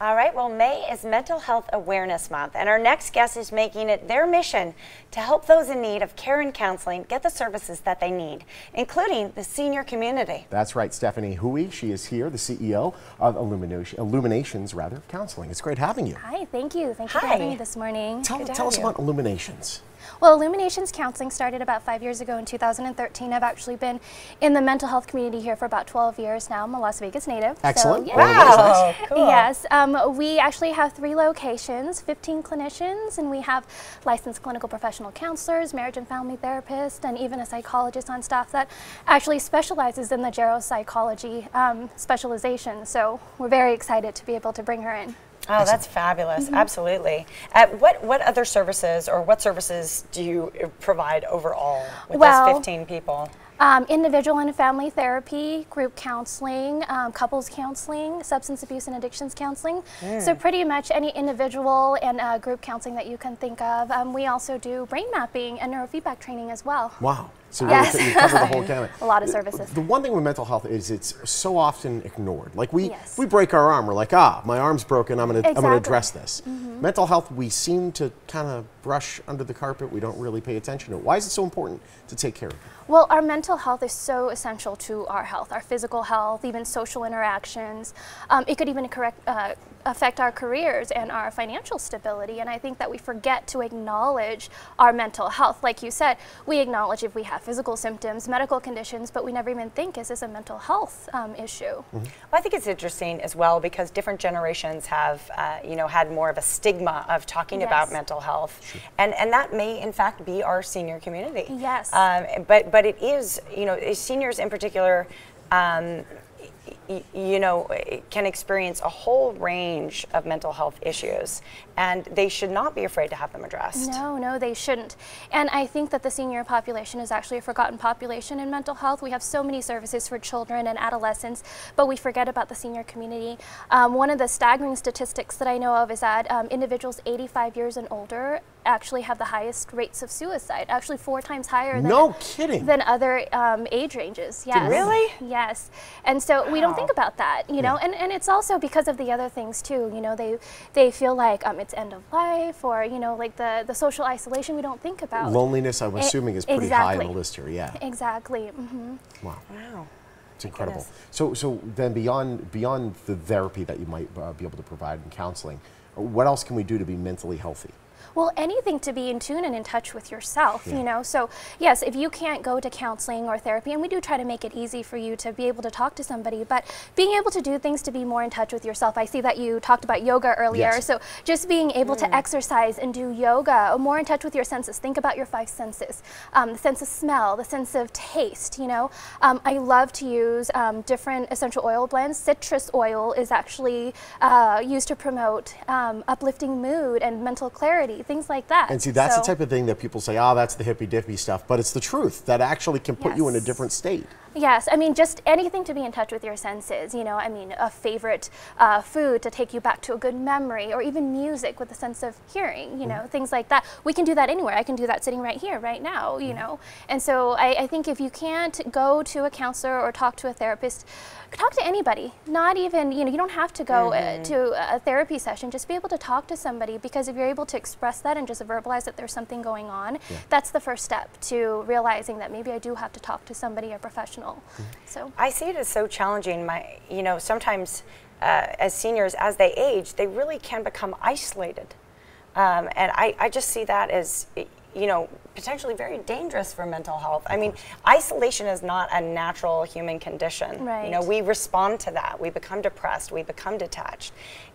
All right, well, May is Mental Health Awareness Month, and our next guest is making it their mission to help those in need of care and counseling get the services that they need, including the senior community. That's right, Stephanie Hui. She is here, the CEO of Illuminations Counseling. It's great having you. Hi, thank you. Thank you for having me this morning. Tell us about Illuminations. Well, Illuminations Counseling started about 5 years ago in 2013. I've actually been in the mental health community here for about 12 years now. I'm a Las Vegas native. Excellent. So, wow. Cool. Yes. We actually have 3 locations, 15 clinicians, and we have licensed clinical professional counselors, marriage and family therapists, and even a psychologist on staff that actually specializes in the geropsychology specialization. So we're very excited to be able to bring her in. Oh, that's fabulous. Absolutely. What other services or what services do you provide overall with those 15 people? Individual and family therapy, group counseling, couples counseling, substance abuse and addictions counseling. So pretty much any individual and group counseling that you can think of. We also do brain mapping and neurofeedback training as well. Wow. So you cover the whole gamut. A lot of services. The one thing with mental health is it's so often ignored. Like we break our arm, we're like, my arm's broken, I'm gonna address this. Mental health, we seem to kind of brush under the carpet. We don't really pay attention to it. Why is it so important to take care of it? Well, our mental health is so essential to our health, our physical health, even social interactions. It could even affect our careers and our financial stability, and I think that we forget to acknowledge our mental health. Like you said, we acknowledge if we have physical symptoms, medical conditions, but we never even think, is this a mental health issue? Well, I think it's interesting as well because different generations have had more of a stigma of talking about mental health, and that may in fact be our senior community. Yes. But it is, seniors in particular, can experience a whole range of mental health issues, and they should not be afraid to have them addressed. No, they shouldn't. And I think that the senior population is actually a forgotten population in mental health. We have so many services for children and adolescents, but we forget about the senior community. One of the staggering statistics that I know of is that individuals 85 years and older actually have the highest rates of suicide, actually 4 times higher than other age ranges. Yes. Really? Yes. And so we don't think about that, and it's also because of the other things too. They feel like it's end of life, or like the social isolation we don't think about. Loneliness, I'm assuming, is pretty high on the list here. Yeah. Exactly. Wow. It's incredible. So then beyond the therapy that you might be able to provide in counseling, what else can we do to be mentally healthy? Well, anything to be in tune and in touch with yourself, So yes, if you can't go to counseling or therapy, and we do try to make it easy for you to be able to talk to somebody, but being able to do things to be more in touch with yourself. I see that you talked about yoga earlier. So just being able to exercise and do yoga, more in touch with your senses. Think about your 5 senses, the sense of smell, the sense of taste, I love to use different essential oil blends. Citrus oil is actually used to promote uplifting mood and mental clarity. Things like that. And see, that's the type of thing that people say, that's the hippy-dippy stuff, but it's the truth that actually can put you in a different state. Yes, I mean, just anything to be in touch with your senses, I mean, a favorite food to take you back to a good memory, or even music with a sense of hearing, things like that. We can do that anywhere. I can do that sitting right here, right now, And so I think if you can't go to a counselor or talk to a therapist, talk to anybody. Not even, you don't have to go to a therapy session. Just be able to talk to somebody, because if you're able to express that and just verbalize that there's something going on, that's the first step to realizing that maybe I do have to talk to somebody, a professional. So I see it as so challenging. Sometimes as seniors, as they age, they really can become isolated, and I just see that as potentially very dangerous for mental health. I mean, isolation is not a natural human condition. Right. We respond to that. We become depressed. We become detached.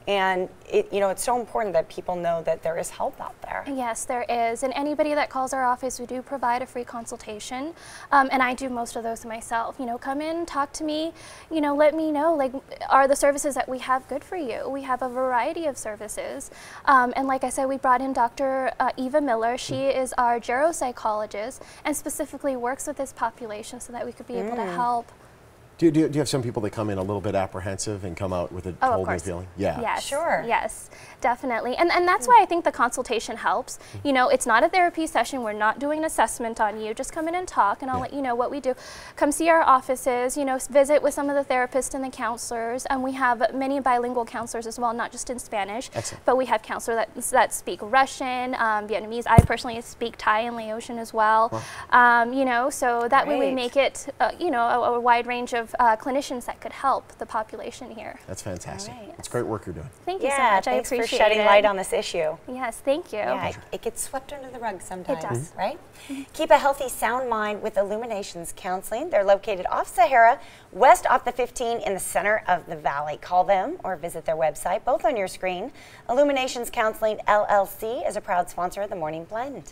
And it's so important that people know that there is help out there. Yes, there is. And anybody that calls our office, we do provide a free consultation. And I do most of those myself. Come in, talk to me, let me know, like, are the services that we have good for you? We have a variety of services. And like I said, we brought in Dr. Eva Miller. She is our geropsychologist and specifically works with this population so that we could be able to help. Do you have some people that come in a little bit apprehensive and come out with a whole new feeling? Yeah. Yes. Sure. Yes, definitely. And that's why I think the consultation helps. You know, it's not a therapy session. We're not doing an assessment on you. Just come in and talk, and I'll let you know what we do. Come see our offices, you know, visit with some of the therapists and the counselors. And we have many bilingual counselors as well, not just in Spanish. Excellent. But we have counselors that speak Russian, Vietnamese. I personally speak Thai and Laotian as well. Wow. You know, so that way we make it, you know, a wide range of clinicians that could help the population here. That's fantastic. It's great work you're doing. Thank you so much. I appreciate for shedding light on this issue. Yes, thank you. Yeah, it gets swept under the rug sometimes. It does. Right? Keep a healthy, sound mind with Illuminations Counseling. They're located off Sahara, west off the 15 in the center of the valley. Call them or visit their website, both on your screen. Illuminations Counseling LLC is a proud sponsor of the Morning Blend.